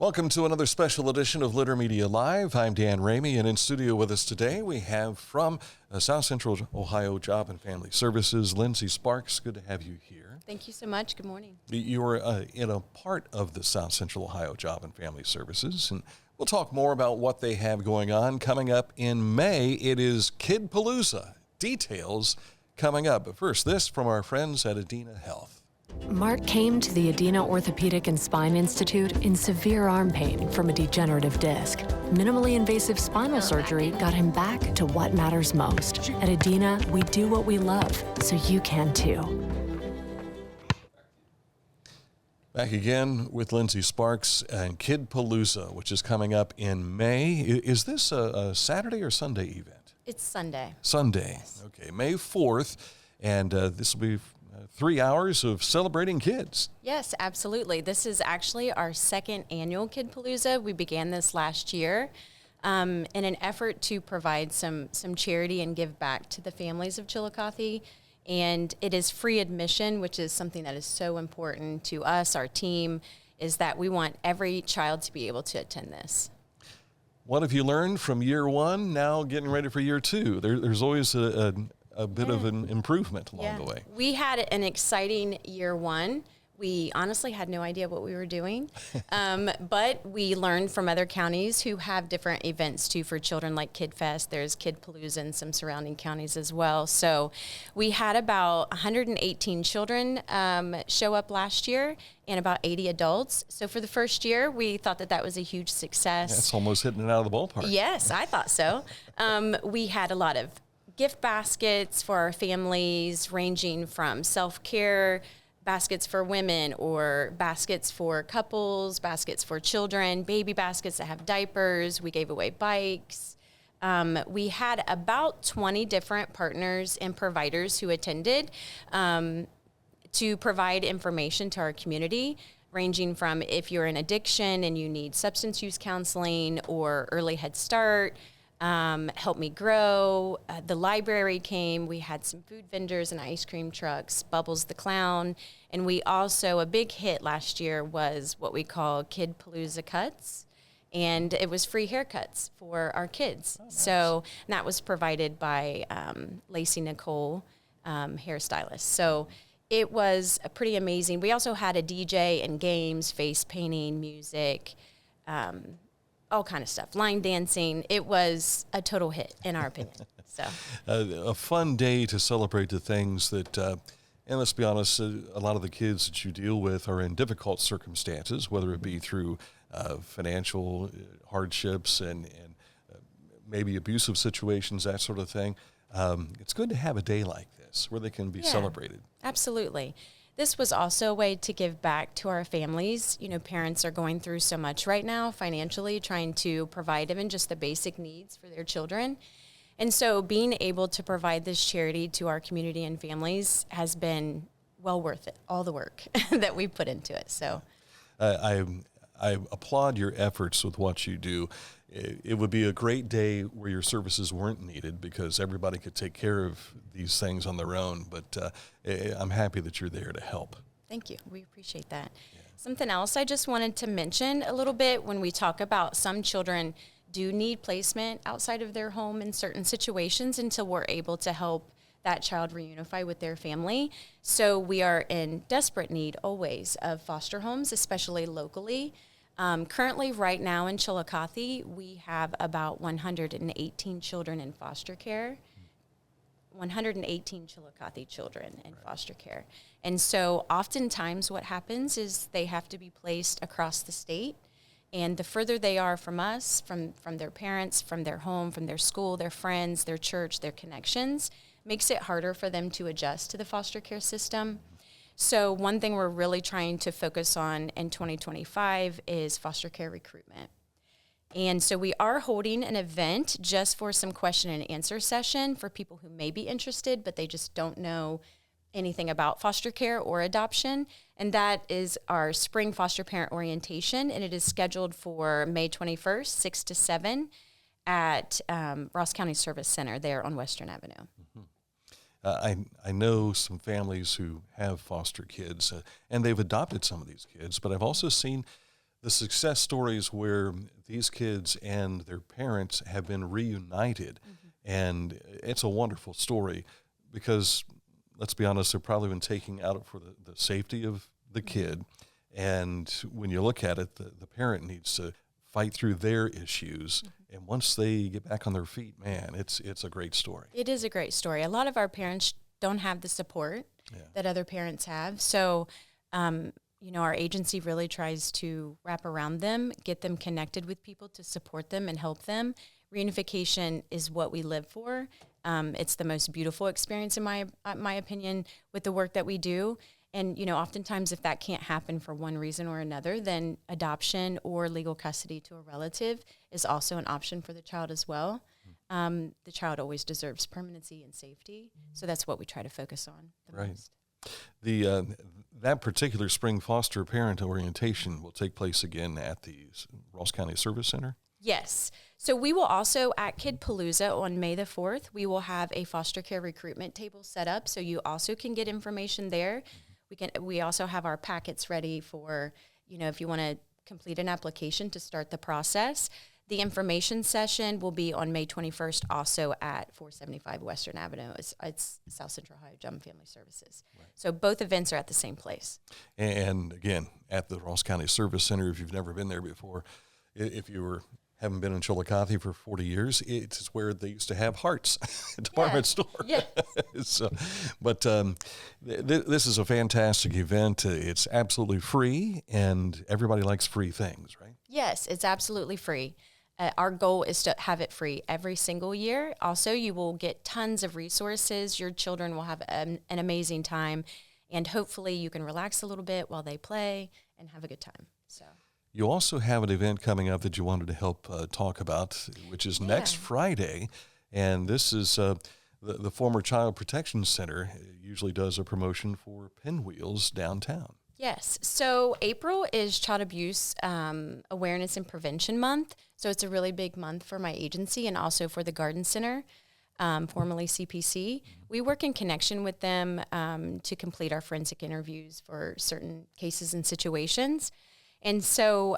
Welcome to another special edition of Litter Media Live. I'm Dan Ramey, and in studio with us today we have from South Central Ohio Job and Family Services, Lindsay Sparks. Good to have you here. Thank you so much. Good morning. You're in a part of the South Central Ohio Job and Family Services, and we'll talk more about what they have going on. Coming up in May, it is Kidpalooza. Details coming up. But first, this from our friends at Adena Health. Mark came to the Adena Orthopedic and Spine Institute in severe arm pain from a degenerative disc. Minimally invasive spinal surgery got him back to what matters most. At Adena, we do what we love, so you can too. Back again with Lindsay Sparks and Kidpalooza, which is coming up in May. Is this a Saturday or Sunday event? It's Sunday. Sunday. Yes. Okay, May 4th, and this will be 3 hours of celebrating kids. Yes, absolutely. This is actually our second annual Kidpalooza. We began this last year in an effort to provide some charity and give back to the families of Chillicothe. And it is free admission, which is something that is so important to us, our team, is that we want every child to be able to attend this. What have you learned from year one, now getting ready for year two? There's always a bit of an improvement along the way. We had an exciting year one. We honestly had no idea what we were doing, but we learned from other counties who have different events too for children, like Kid Fest. There's Kidpalooza in some surrounding counties as well. So we had about 118 children show up last year and about 80 adults. So for the first year, we thought that was a huge success. That's almost hitting it out of the ballpark. Yes, I thought so. We had a lot of gift baskets for our families, ranging from self-care baskets for women or baskets for couples, baskets for children, baby baskets that have diapers. We gave away bikes. We had about 20 different partners and providers who attended to provide information to our community, ranging from if you're in addiction and you need substance use counseling or early Head Start, Help Me Grow. The library came. We had some food vendors and ice cream trucks, Bubbles the Clown. And we also, a big hit last year was what we call Kidpalooza Cuts. And it was free haircuts for our kids. Oh, nice. So that was provided by Lacey Nicole, hairstylist. So it was pretty amazing. We also had a DJ and games, face painting, music, all kind of stuff, line dancing. It was a total hit, in our opinion. So a fun day to celebrate the things that, and let's be honest, a lot of the kids that you deal with are in difficult circumstances, whether it be through financial hardships and maybe abusive situations, that sort of thing. It's good to have a day like this where they can be celebrated. Absolutely. This was also a way to give back to our families. You know, parents are going through so much right now financially, trying to provide even just the basic needs for their children. And so being able to provide this charity to our community and families has been well worth it, all the work that we put into it. So I applaud your efforts with what you do. It would be a great day where your services weren't needed because everybody could take care of these things on their own, but I'm happy that you're there to help. Thank you. We appreciate that. Yeah. Something else I just wanted to mention a little bit when we talk about some children do need placement outside of their home in certain situations until we're able to help that child reunify with their family. So we are in desperate need always of foster homes, especially locally. Currently, right now in Chillicothe, we have about 118 children in foster care. 118 Chillicothe children in foster care. And so oftentimes what happens is they have to be placed across the state. And the further they are from us, from their parents, from their home, from their school, their friends, their church, their connections, makes it harder for them to adjust to the foster care system. So one thing we're really trying to focus on in 2025 is foster care recruitment. And so we are holding an event just for some question and answer session for people who may be interested, but they just don't know anything about foster care or adoption. And that is our spring foster parent orientation. And it is scheduled for May 21st, 6 to 7 at Ross County Service Center there on Western Avenue. Mm-hmm. I know some families who have foster kids, and they've adopted some of these kids, but I've also seen the success stories where these kids and their parents have been reunited. And it's a wonderful story because, let's be honest, they're probably been taking out for the safety of the kid. And when you look at it, the parent needs to fight through their issues. And once they get back on their feet, man, it's a great story. It is a great story. A lot of our parents don't have the support that other parents have. So, our agency really tries to wrap around them, get them connected with people to support them and help them. Reunification is what we live for. It's the most beautiful experience, in my opinion, with the work that we do. And, oftentimes if that can't happen for one reason or another, then adoption or legal custody to a relative is also an option for the child as well. The child always deserves permanency and safety. So that's what we try to focus on the most. That particular spring foster parent orientation will take place again at the Ross County Service Center? Yes. So we will also, at Kidpalooza on May the 4th, we will have a foster care recruitment table set up, so you also can get information there. We also have our packets ready for, if you want to complete an application to start the process. The information session will be on May 21st, also at 475 Western Avenue. It's South Central Ohio Job and Family Services. Right. So both events are at the same place. And again, at the Ross County Service Center, if you've never been there before, if you haven't been in Chillicothe for 40 years, it's where they used to have Hearts department store. Yeah. This is a fantastic event. It's absolutely free, and everybody likes free things, right? Yes, it's absolutely free. Our goal is to have it free every single year. Also, you will get tons of resources. Your children will have an amazing time, and hopefully you can relax a little bit while they play and have a good time. So. You also have an event coming up that you wanted to help talk about, which is next Friday, and this is the former Child Protection Center usually does a promotion for pinwheels downtown. Yes. So April is Child Abuse Awareness and Prevention Month. So it's a really big month for my agency and also for the Garden Center, formerly CPC. We work in connection with them to complete our forensic interviews for certain cases and situations. And so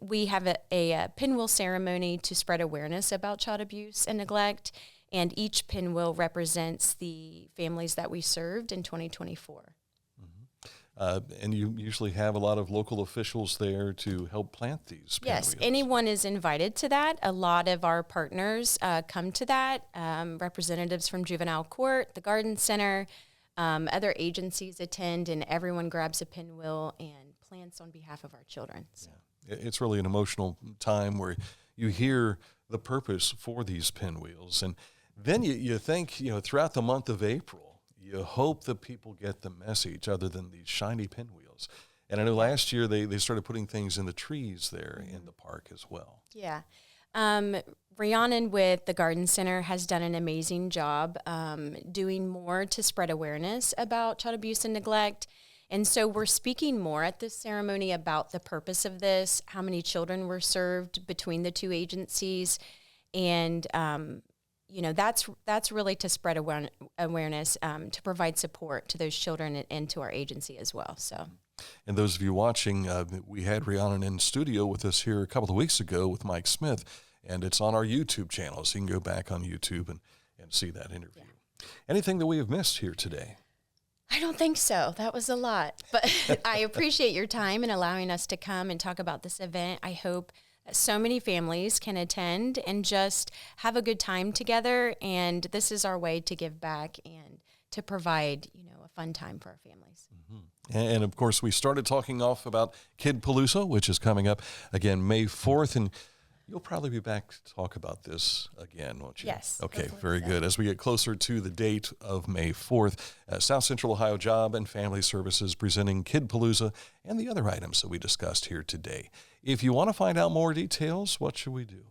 we have a pinwheel ceremony to spread awareness about child abuse and neglect. And each pinwheel represents the families that we served in 2024. And you usually have a lot of local officials there to help plant these pinwheels. Yes, anyone is invited to that. A lot of our partners come to that. Representatives from Juvenile Court, the Garden Center, other agencies attend, and everyone grabs a pinwheel and plants on behalf of our children. So. Yeah. It's really an emotional time where you hear the purpose for these pinwheels. And then you think, throughout the month of April, you hope that people get the message other than these shiny pinwheels. And I know last year they started putting things in the trees there in the park as well. Yeah. Rhiannon with the Garden Center has done an amazing job doing more to spread awareness about child abuse and neglect. And so we're speaking more at this ceremony about the purpose of this, how many children were served between the two agencies, and that's really to spread awareness, to provide support to those children and to our agency as well. So, and those of you watching, we had Rhiannon in studio with us here a couple of weeks ago with Mike Smith, and it's on our YouTube channel, so you can go back on YouTube and see that interview. Yeah. Anything that we have missed here today? I don't think so. That was a lot, but I appreciate your time and allowing us to come and talk about this event. I hope so many families can attend and just have a good time together. And this is our way to give back and to provide, a fun time for our families. Mm-hmm. And of course, we started talking off about Kidpalooza, which is coming up again May 4th. And you'll probably be back to talk about this again, won't you? Yes. Okay, very good. As we get closer to the date of May 4th, South Central Ohio Job and Family Services presenting Kidpalooza and the other items that we discussed here today. If you want to find out more details, what should we do?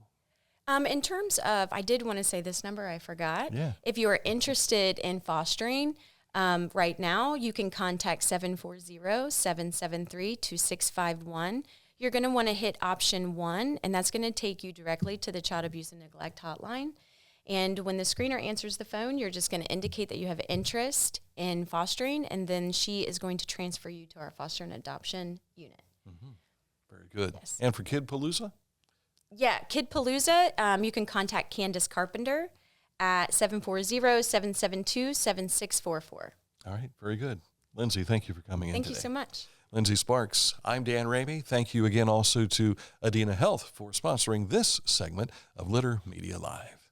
In terms of, I did want to say this number, I forgot. Yeah. If you are interested in fostering, right now, you can contact 740-773-2651. You're going to want to hit option 1, and that's going to take you directly to the Child Abuse and Neglect Hotline. And when the screener answers the phone, you're just going to indicate that you have interest in fostering, and then she is going to transfer you to our foster and adoption unit. Mm-hmm. Very good. Yes. And for Kidpalooza? Yeah, Kidpalooza, you can contact Candace Carpenter at 740-772-7644. All right, very good. Lindsay, thank you for coming in Thank today. you so much. Lindsay Sparks. I'm Dan Ramey. Thank you again also to Adena Health for sponsoring this segment of Litter Media Live.